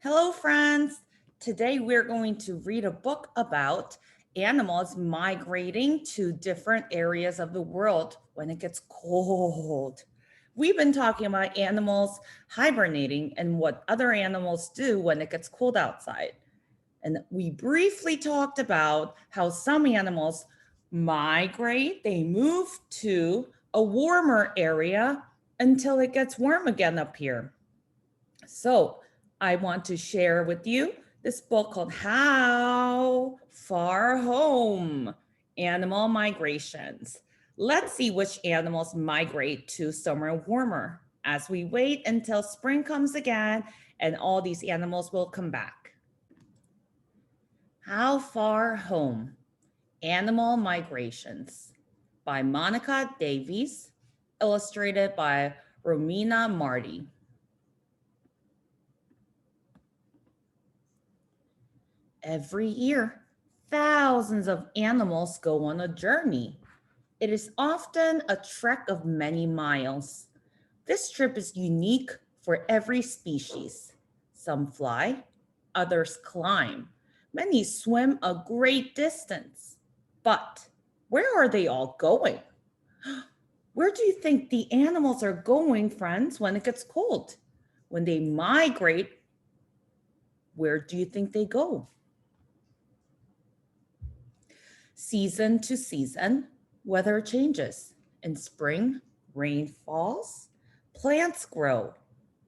Hello, friends. Today we're going to read a book about animals migrating to different areas of the world when it gets cold. We've been talking about animals hibernating and what other animals do when it gets cold outside. And we briefly talked about how some animals migrate, they move to a warmer area until it gets warm again up here. So, I want to share with you this book called How Far Home? Animal Migrations. Let's see which animals migrate to somewhere warmer as we wait until spring comes again and all these animals will come back. How Far Home? Animal Migrations by Monika Davies, illustrated by Romina Marty. Every year, thousands of animals go on a journey. It is often a trek of many miles. This trip is unique for every species. Some fly, others climb. Many swim a great distance. But where are they all going? Where do you think the animals are going, friends, when it gets cold? When they migrate, where do you think they go? Season to season, weather changes. In spring, rain falls, plants grow.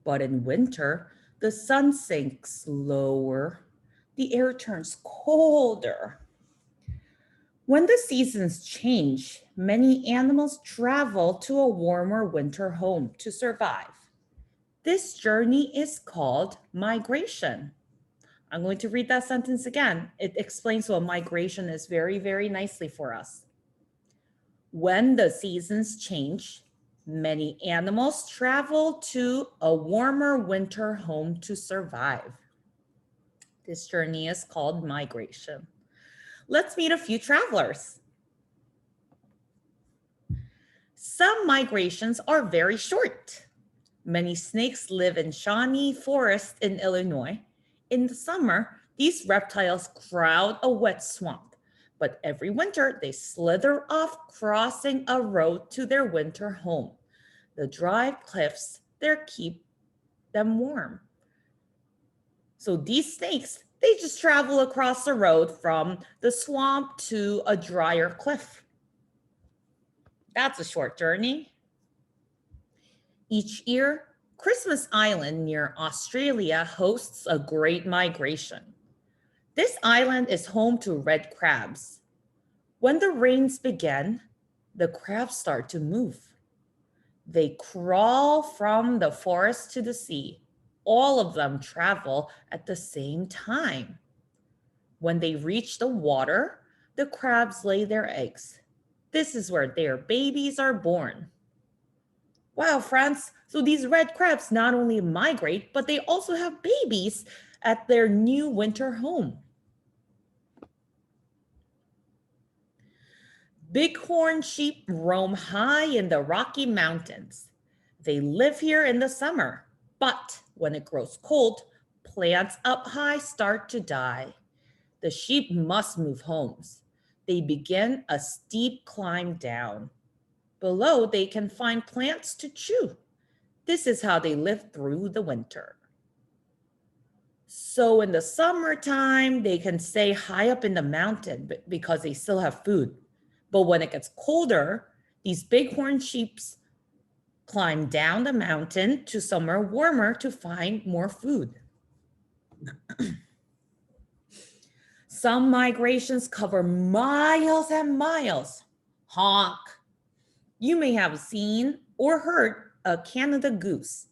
But in winter, the sun sinks lower, the air turns colder. When the seasons change, many animals travel to a warmer winter home to survive. This journey is called migration. I'm going to read that sentence again. It explains what migration is very, very nicely for us. When the seasons change, many animals travel to a warmer winter home to survive. This journey is called migration. Let's meet a few travelers. Some migrations are very short. Many snakes live in Shawnee Forest in Illinois. In the summer, these reptiles crowd a wet swamp, but every winter they slither off, crossing a road to their winter home. The dry cliffs there keep them warm. So these snakes, they just travel across the road from the swamp to a drier cliff. That's a short journey. Each year, Christmas Island near Australia hosts a great migration. This island is home to red crabs. When the rains begin, the crabs start to move. They crawl from the forest to the sea. All of them travel at the same time. When they reach the water, the crabs lay their eggs. This is where their babies are born. Wow, friends. So these red crabs not only migrate, but they also have babies at their new winter home. Bighorn sheep roam high in the Rocky Mountains. They live here in the summer, but when it grows cold, plants up high start to die. The sheep must move homes. They begin a steep climb down. Below, they can find plants to chew. This is how they live through the winter. So in the summertime, they can stay high up in the mountain because they still have food. But when it gets colder, these bighorn sheep climb down the mountain to somewhere warmer to find more food. Some migrations cover miles and miles. Honk. You may have seen or heard a Canada goose.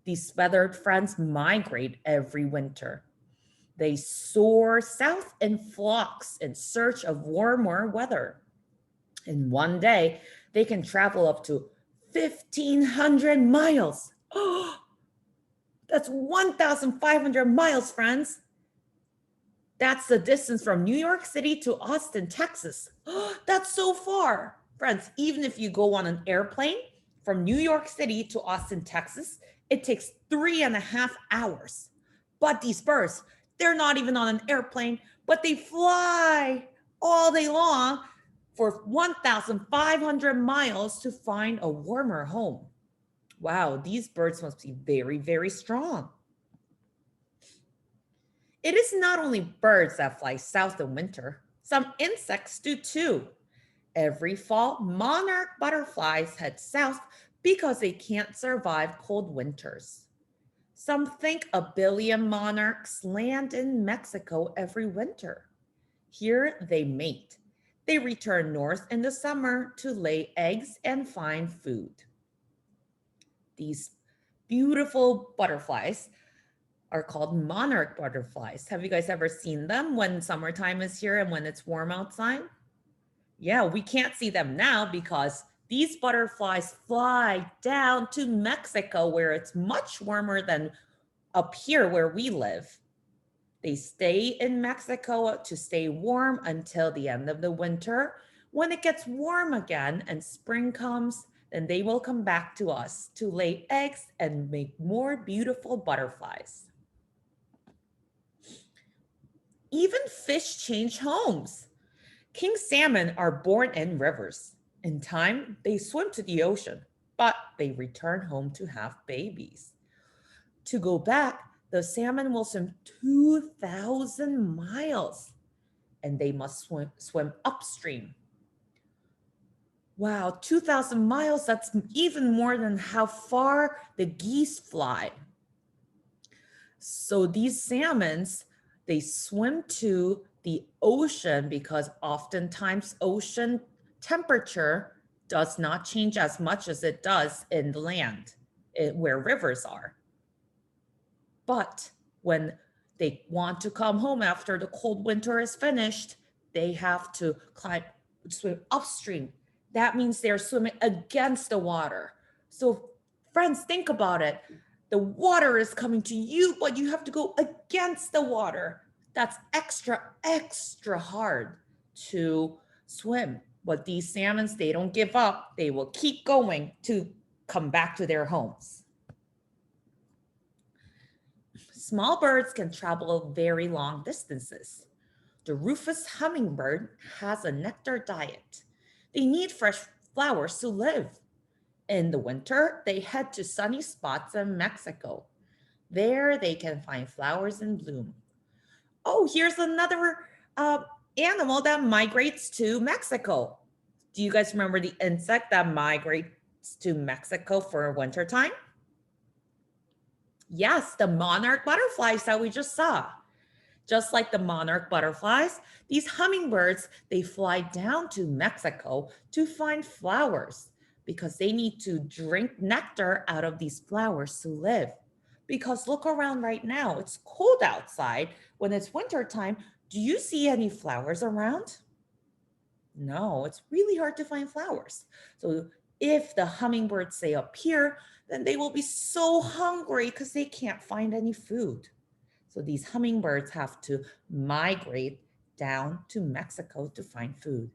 These feathered friends migrate every winter. They soar south in flocks in search of warmer weather. In one day, they can travel up to 1,500 miles. Oh, that's 1,500 miles, friends. That's the distance from New York City to Austin, Texas. Oh, that's so far. Friends, even if you go on an airplane from New York City to Austin, Texas, it takes 3.5 hours. But these birds, they're not even on an airplane, but they fly all day long for 1,500 miles to find a warmer home. Wow, these birds must be very, very strong. It is not only birds that fly south in winter, some insects do too. Every fall, monarch butterflies head south because they can't survive cold winters. Some think 1 billion monarchs land in Mexico every winter. Here they mate. They return north in the summer to lay eggs and find food. These beautiful butterflies are called monarch butterflies. Have you guys ever seen them when summertime is here and when it's warm outside? Yeah, we can't see them now because these butterflies fly down to Mexico where it's much warmer than up here where we live. They stay in Mexico to stay warm until the end of the winter. When it gets warm again and spring comes, then they will come back to us to lay eggs and make more beautiful butterflies. Even fish change homes. King salmon are born in rivers. In time, they swim to the ocean, but they return home to have babies. To go back, the salmon will swim 2,000 miles and they must swim upstream. Wow, 2,000 miles, that's even more than how far the geese fly. So these salmons, they swim to the ocean because oftentimes ocean temperature does not change as much as it does in the land where rivers are. But when they want to come home after the cold winter is finished, they have to swim upstream. That means they're swimming against the water. So friends, think about it. The water is coming to you, but you have to go against the water. That's extra hard to swim. But these salmons, they don't give up. They will keep going to come back to their homes. Small birds can travel very long distances. The rufous hummingbird has a nectar diet. They need fresh flowers to live. In the winter, they head to sunny spots in Mexico. There, they can find flowers in bloom. Oh, here's another animal that migrates to Mexico. Do you guys remember the insect that migrates to Mexico for wintertime? Yes, the monarch butterflies that we just saw. Just like the monarch butterflies, these hummingbirds, they fly down to Mexico to find flowers because they need to drink nectar out of these flowers to live. Because look around right now, it's cold outside. When it's wintertime, do you see any flowers around? No, it's really hard to find flowers. So if the hummingbirds stay up here, then they will be so hungry because they can't find any food. So these hummingbirds have to migrate down to Mexico to find food.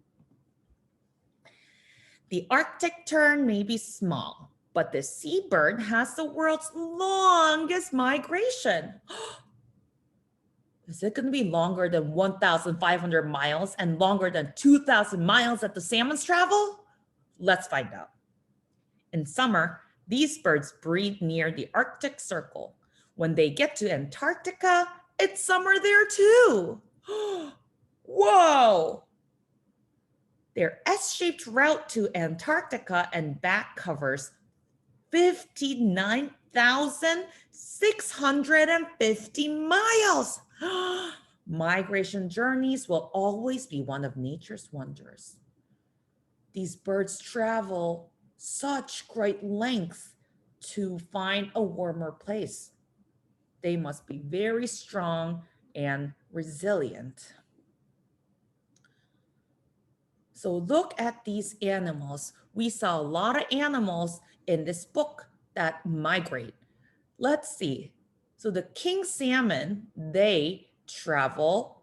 The Arctic tern may be small, but the seabird has the world's longest migration. Is it going to be longer than 1,500 miles and longer than 2,000 miles that the salmons travel? Let's find out. In summer, these birds breed near the Arctic Circle. When they get to Antarctica, it's summer there too. Whoa! Their S-shaped route to Antarctica and back covers 59,650 miles. Migration journeys will always be one of nature's wonders. These birds travel such great lengths to find a warmer place. They must be very strong and resilient. So look at these animals. We saw a lot of animals in this book that migrate. Let's see. So the king salmon, they travel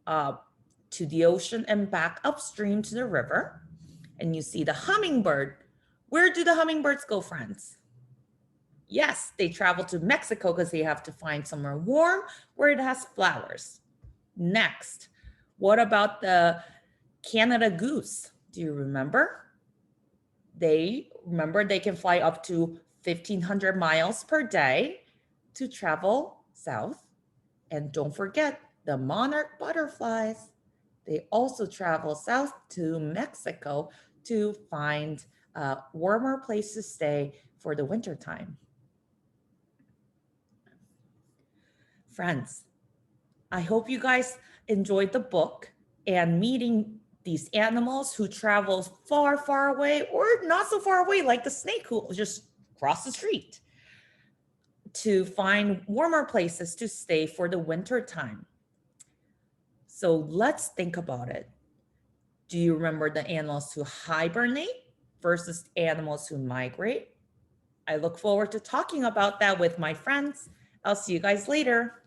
to the ocean and back upstream to the river. And you see the hummingbird. Where do the hummingbirds go, friends? Yes, they travel to Mexico because they have to find somewhere warm where it has flowers. Next, what about the Canada goose? Do you remember? They can fly up to 1,500 miles per day to travel south. And don't forget the monarch butterflies. They also travel south to Mexico to find a warmer place to stay for the wintertime. Friends, I hope you guys enjoyed the book and meeting these animals who travel far, far away or not so far away, like the snake who just crossed the street to find warmer places to stay for the winter time. So let's think about it. Do you remember the animals who hibernate versus animals who migrate? I look forward to talking about that with my friends. I'll see you guys later.